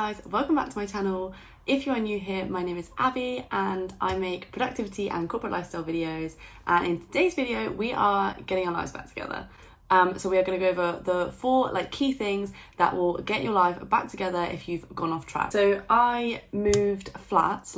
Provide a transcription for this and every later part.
guys, welcome back to my channel. If you are new here, my name is Abby and I make productivity and corporate lifestyle videos, and in today's video we are getting our lives back together. So we are going to go over the four key things that will get your life back together if you've gone off track. So I moved flats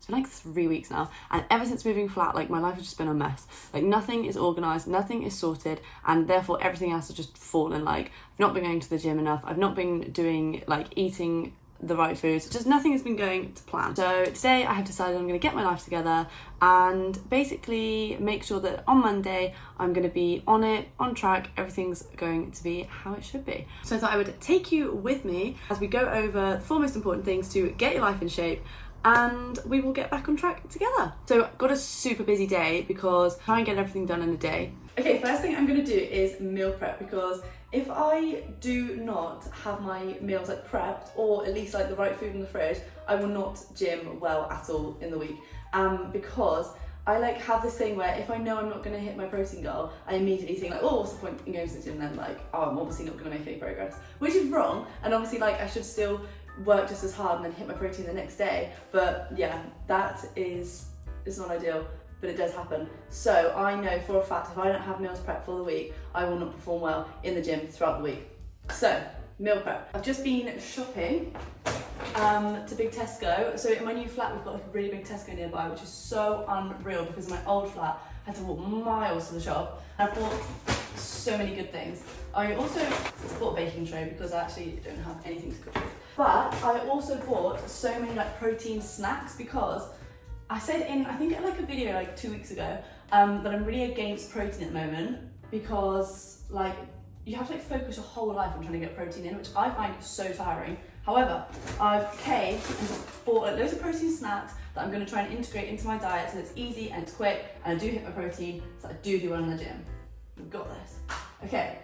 it's been 3 weeks now, and ever since moving flat, my life has just been a mess. Nothing is organised, nothing is sorted, and therefore everything else has just fallen. I've not been going to the gym enough, I've not been doing eating the right foods, just nothing has been going to plan. So today I have decided I'm going to get my life together and basically make sure that on Monday I'm going to be on it, on track, everything's going to be how it should be. So I thought I would take you with me as we go over the four most important things to get your life in shape, and we will get back on track together. So I've got a super busy day because I try and get everything done in a day. Okay, first thing I'm going to do is meal prep, because if I do not have my meals prepped, or at least the right food in the fridge, I will not gym well at all in the week. Because I have this thing where if I know I'm not going to hit my protein goal, I immediately think oh, what's the point in going to the gym then? Oh, I'm obviously not going to make any progress, which is wrong. And obviously I should still work just as hard and then hit my protein the next day. But yeah, it's not ideal, but it does happen. So I know for a fact if I don't have meals prepped for the week, I will not perform well in the gym throughout the week. So meal prep. I've just been shopping to Big Tesco. So in my new flat we've got a really big Tesco nearby, which is so unreal, because in my old flat I had to walk miles to the shop. And I bought so many good things. I also bought a baking tray because I actually don't have anything to cook with. But I also bought so many protein snacks, because I said I think a video 2 weeks ago that I'm really against protein at the moment, because you have to focus your whole life on trying to get protein in, which I find so tiring. However, I've came and bought loads of protein snacks that I'm going to try and integrate into my diet so it's easy and it's quick and I do hit my protein, so I do well in the gym. We've got this. Okay,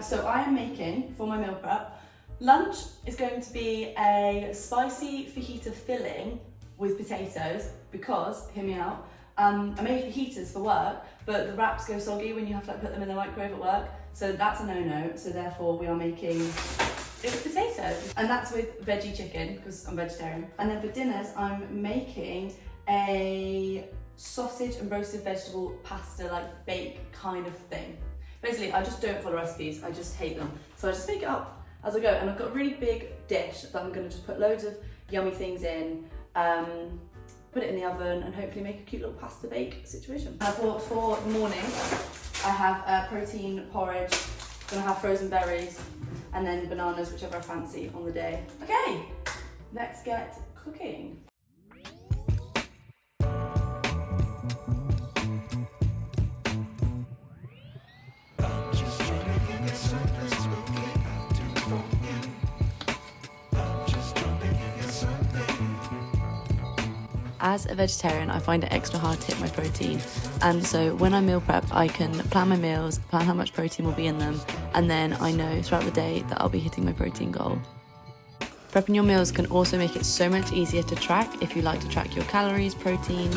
so I am making, for my meal prep, lunch is going to be a spicy fajita filling with potatoes, because, hear me out, I make fajitas for work, but the wraps go soggy when you have to put them in the microwave at work, so that's a no-no. So therefore we are making it with potatoes, and that's with veggie chicken because I'm vegetarian. And then for dinners I'm making a sausage and roasted vegetable pasta bake kind of thing. Basically I just don't follow recipes, I just hate them, so I just make it up as I go. And I've got a really big dish that I'm going to just put loads of yummy things in, put it in the oven, and hopefully make a cute little pasta bake situation. For the morning, I have a protein porridge, gonna have frozen berries, and then bananas, whichever I fancy on the day. Okay, let's get cooking. As a vegetarian, I find it extra hard to hit my protein, and so when I meal prep, I can plan my meals, plan how much protein will be in them, and then I know throughout the day that I'll be hitting my protein goal. Prepping your meals can also make it so much easier to track if you like to track your calories, protein,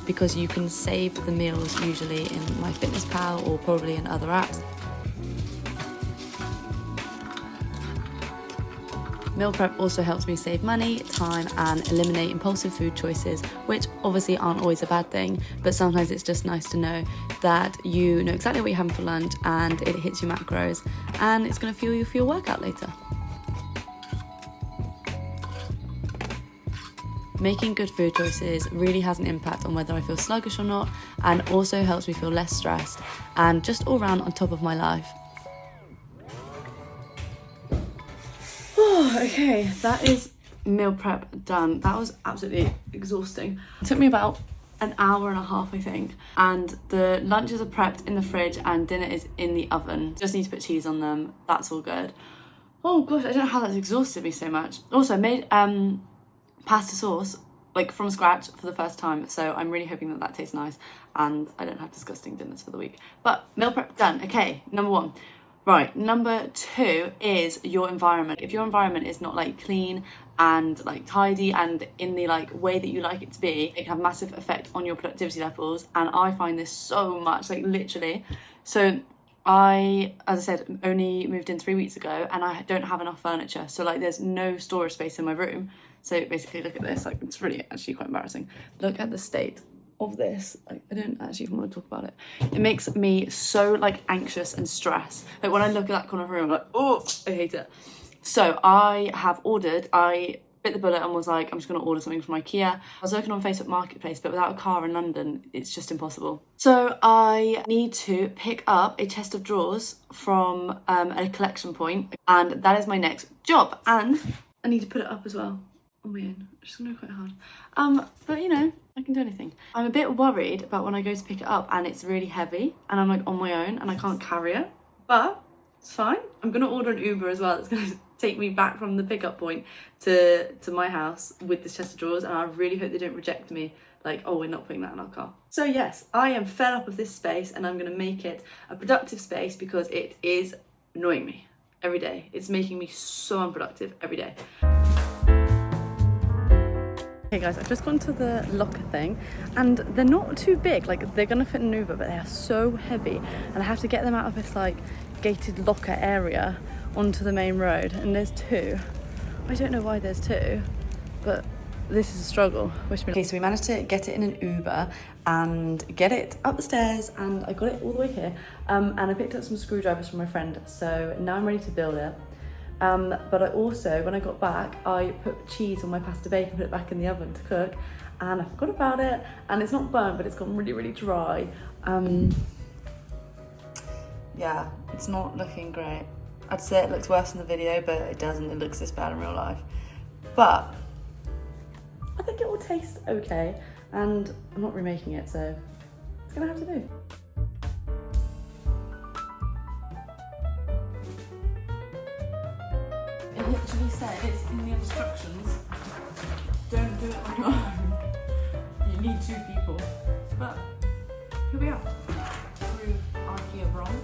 because you can save the meals usually in MyFitnessPal or probably in other apps. Meal prep also helps me save money, time, and eliminate impulsive food choices, which obviously aren't always a bad thing, but sometimes it's just nice to know that you know exactly what you're having for lunch and it hits your macros and it's going to fuel you for your workout later. Making good food choices really has an impact on whether I feel sluggish or not, and also helps me feel less stressed and just all round on top of my life. Okay, that is meal prep done. That was absolutely exhausting. It took me about an hour and a half, I think, and the lunches are prepped in the fridge and dinner is in the oven. Just need to put cheese on them, that's all good. Oh gosh, I don't know how that's exhausted me so much. Also, I made pasta sauce from scratch for the first time, so I'm really hoping that tastes nice and I don't have disgusting dinners for the week. But meal prep done. Okay, number one. Right, number two is your environment. If your environment is not clean and tidy and in the way that you like it to be, it can have massive effect on your productivity levels. And I find this so much, literally. So as I said, only moved in 3 weeks ago, and I don't have enough furniture. So like there's no storage space in my room. So basically look at this, like it's really actually quite embarrassing. Look at the state of this. Like, I don't actually even want to talk about it. It makes me so like anxious and stressed. Like when I look at that corner of the room, I'm like, oh, I hate it. So I bit the bullet and was like, I'm just going to order something from IKEA. I was looking on Facebook Marketplace, but without a car in London, it's just impossible. So I need to pick up a chest of drawers from a collection point, and that is my next job. And I need to put it up as well on my own, which is going to be quite hard. But you know, I can do anything. I'm a bit worried about when I go to pick it up and it's really heavy and I'm like on my own and I can't carry it, but it's fine. I'm going to order an Uber as well. It's going to take me back from the pickup point to my house with this chest of drawers, and I really hope they don't reject me, like, oh, we're not putting that in our car. So yes, I am fed up of this space and I'm going to make it a productive space because it is annoying me every day. It's making me so unproductive every day. Okay guys, I've just gone to the locker thing and they're not too big, like they're gonna fit in an Uber, but they are so heavy and I have to get them out of this like gated locker area onto the main road, and there's two. I don't know why there's two, but this is a struggle. Okay, so we managed to get it in an Uber and get it up the stairs, and I got it all the way here, and I picked up some screwdrivers from my friend, so now I'm ready to build it. But I also, when I got back, I put cheese on my pasta bake and put it back in the oven to cook, and I forgot about it, and it's not burnt, but it's gotten really, really dry. Yeah, it's not looking great. I'd say it looks worse in the video, but it doesn't. It looks this bad in real life. But I think it will taste okay, and I'm not remaking it, so it's gonna have to do. It literally says in the instructions, don't do it on your own. You need 2 people. But here we are. Prove IKEA wrong.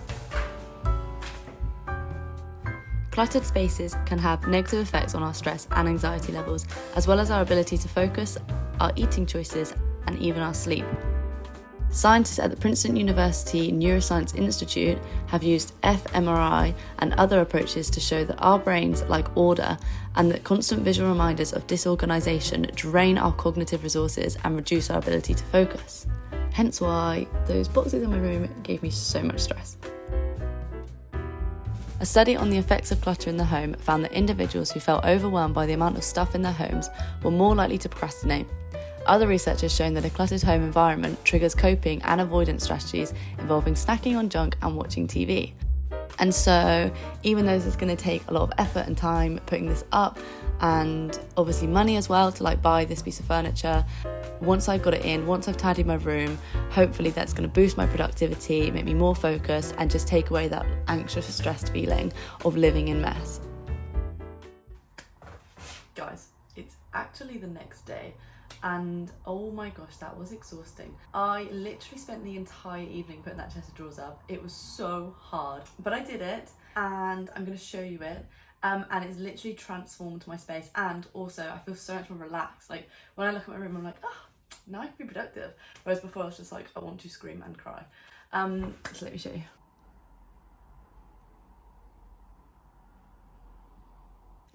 Cluttered spaces can have negative effects on our stress and anxiety levels, as well as our ability to focus, our eating choices, and even our sleep. Scientists at the Princeton University Neuroscience Institute have used fMRI and other approaches to show that our brains like order, and that constant visual reminders of disorganization drain our cognitive resources and reduce our ability to focus. Hence why those boxes in my room gave me so much stress. A study on the effects of clutter in the home found that individuals who felt overwhelmed by the amount of stuff in their homes were more likely to procrastinate. Other research has shown that a cluttered home environment triggers coping and avoidance strategies involving snacking on junk and watching TV. And so, even though it's going to take a lot of effort and time putting this up, and obviously money as well to like buy this piece of furniture, once I've got it in, once I've tidied my room, hopefully that's going to boost my productivity, make me more focused, and just take away that anxious, stressed feeling of living in mess. Guys, it's actually the next day, and oh my gosh, that was exhausting. I literally spent the entire evening putting that chest of drawers up. It was so hard, but I did it, and I'm going to show you it. And it's literally transformed my space, and also I feel so much more relaxed. Like when I look at my room, I'm like, oh, now I can be productive. Whereas before I was just like, I want to scream and cry. So let me show you.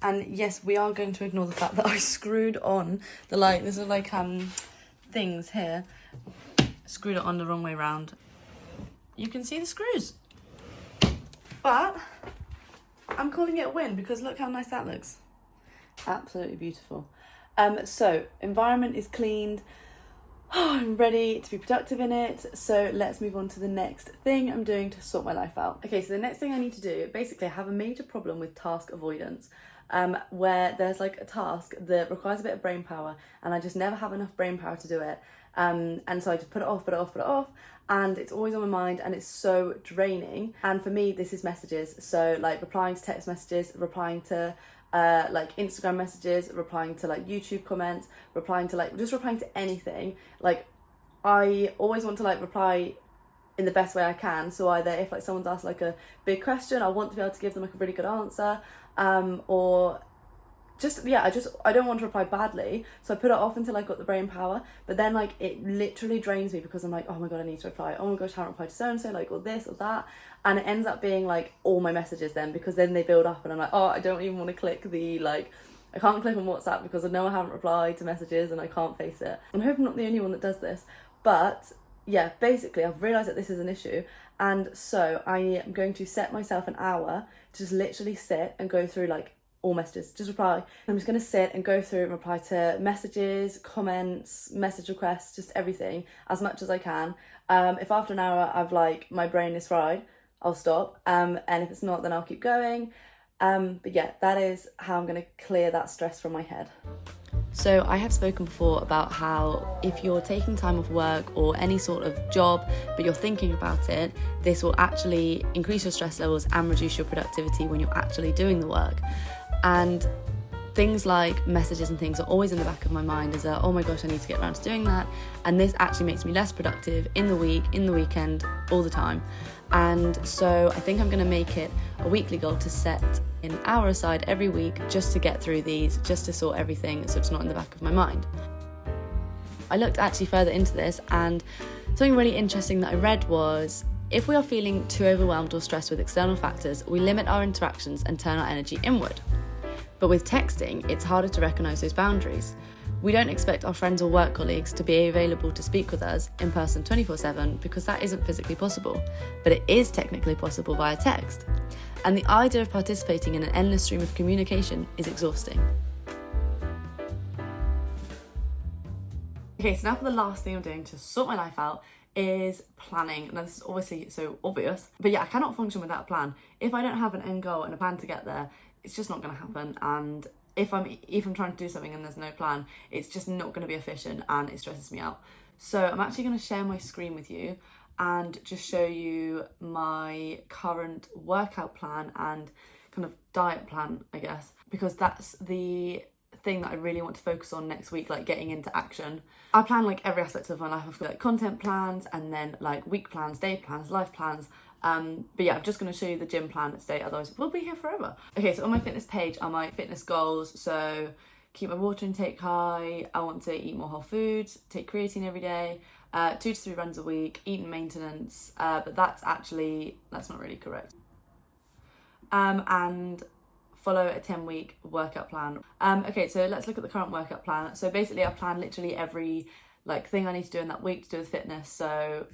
And yes, we are going to ignore the fact that I screwed on the light. There's like things here. Screwed it on the wrong way round. You can see the screws. But I'm calling it a win because look how nice that looks. Absolutely beautiful. So environment is cleaned. I'm ready to be productive in it. So let's move on to the next thing I'm doing to sort my life out. Okay, so the next thing I need to do, basically I have a major problem with task avoidance. Where there's like a task that requires a bit of brain power and I just never have enough brain power to do it. And so I just put it off, and it's always on my mind and it's so draining. And for me, this is messages. So like replying to text messages, replying to like Instagram messages, replying to like YouTube comments, replying to anything. Like I always want to like reply in the best way I can. So either if like someone's asked like a big question, I want to be able to give them like a really good answer, or I don't want to reply badly, so I put it off until I got the brain power. But then like it literally drains me because I'm like, oh my god, I need to reply. Oh my gosh, I haven't replied to so and so, like, or this or that, and it ends up being like all my messages then, because then they build up and I'm like, oh, I don't even want to click the like. I can't click on WhatsApp because I know I haven't replied to messages and I can't face it. I hope I'm not the only one that does this, but yeah, basically I've realised that this is an issue, and so I am going to set myself an hour to just literally sit and go through like all messages, just reply. I'm just going to sit and go through and reply to messages, comments, message requests, just everything as much as I can. If after an hour I've like my brain is fried, I'll stop, and if it's not, then I'll keep going. But yeah, that is how I'm going to clear that stress from my head. So I have spoken before about how if you're taking time off work or any sort of job, but you're thinking about it, this will actually increase your stress levels and reduce your productivity when you're actually doing the work. And things like messages and things are always in the back of my mind as oh my gosh, I need to get around to doing that. And this actually makes me less productive in the week, in the weekend, all the time. And so I think I'm going to make it a weekly goal to set an hour aside every week just to get through these, just to sort everything so it's not in the back of my mind. I looked actually further into this, and something really interesting that I read was if we are feeling too overwhelmed or stressed with external factors, we limit our interactions and turn our energy inward. But with texting, it's harder to recognise those boundaries. We don't expect our friends or work colleagues to be available to speak with us in person 24/7 because that isn't physically possible, but it is technically possible via text. And the idea of participating in an endless stream of communication is exhausting. Okay, so now for the last thing I'm doing to sort my life out is planning. Now this is obviously so obvious, but yeah, I cannot function without a plan. If I don't have an end goal and a plan to get there, it's just not going to happen. And if I'm trying to do something and there's no plan, it's just not going to be efficient and it stresses me out. So I'm actually going to share my screen with you and just show you my current workout plan and kind of diet plan, I guess, because that's the thing that I really want to focus on next week, like getting into action. I plan like every aspect of my life. I've got like content plans and then like week plans, day plans, life plans. But yeah, I'm just going to show you the gym plan today, otherwise we'll be here forever. Okay, so on my fitness page are my fitness goals. So keep my water intake high, I want to eat more whole foods, take creatine every day, 2 to 3 runs a week, eat in maintenance, but that's not really correct. And follow a 10-week workout plan. Okay, so let's look at the current workout plan. So basically I plan literally every like thing I need to do in that week to do with fitness. So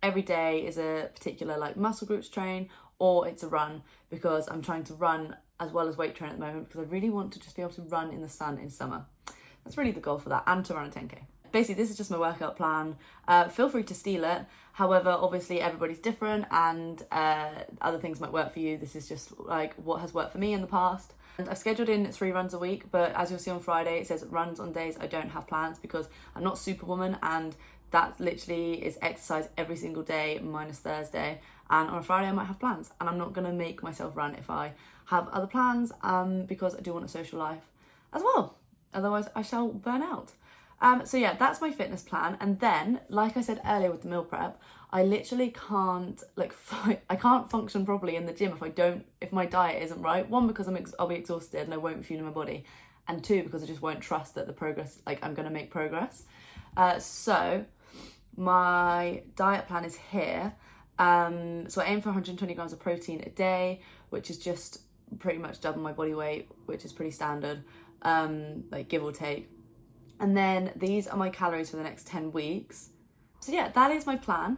every day is a particular like muscle groups train, or it's a run, because I'm trying to run as well as weight train at the moment because I really want to just be able to run in the sun in summer. That's really the goal for that, and to run a 10k. Basically, this is just my workout plan. Feel free to steal it. However, obviously everybody's different and other things might work for you. This is just like what has worked for me in the past. And I've scheduled in 3 runs a week, but as you'll see on Friday, it says runs on days I don't have plans because I'm not Superwoman, and that literally is exercise every single day minus Thursday. And on a Friday I might have plans, and I'm not going to make myself run if I have other plans because I do want a social life as well. Otherwise I shall burn out. So yeah, that's my fitness plan. And then, like I said earlier with the meal prep, I literally can't I can't function properly in the gym if my diet isn't right. 1, because I'll be exhausted and I won't be feeling my body, and 2, because I just won't trust that I'm going to make progress. So my diet plan is here. So I aim for 120 grams of protein a day, which is just pretty much double my body weight, which is pretty standard, like give or take. And then these are my calories for the next 10 weeks. So yeah, that is my plan,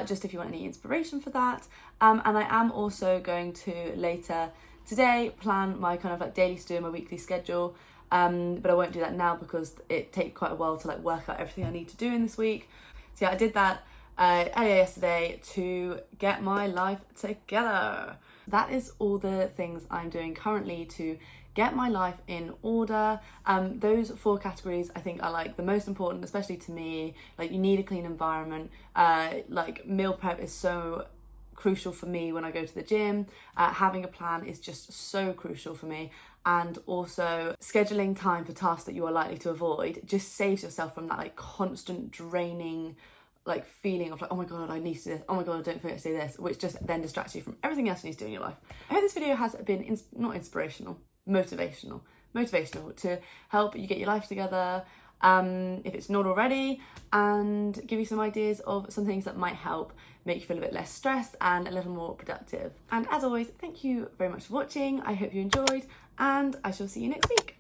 just if you want any inspiration for that. And I am also going to later today plan my kind of like daily to-do, my weekly schedule. But I won't do that now because it takes quite a while to like work out everything I need to do in this week. So yeah, I did that earlier yesterday to get my life together. That is all the things I'm doing currently to get my life in order. Those 4 categories I think are like the most important, especially to me. Like, you need a clean environment. Like, meal prep is so crucial for me when I go to the gym. Having a plan is just so crucial for me. And also scheduling time for tasks that you are likely to avoid just saves yourself from that like constant draining like feeling of like, oh my god, I need to do this, oh my god, don't forget to do this, which just then distracts you from everything else you need to do in your life. I hope this video has been not inspirational, motivational to help you get your life together, if it's not already, and give you some ideas of some things that might help make you feel a bit less stressed and a little more productive. And as always, thank you very much for watching. I hope you enjoyed, and I shall see you next week.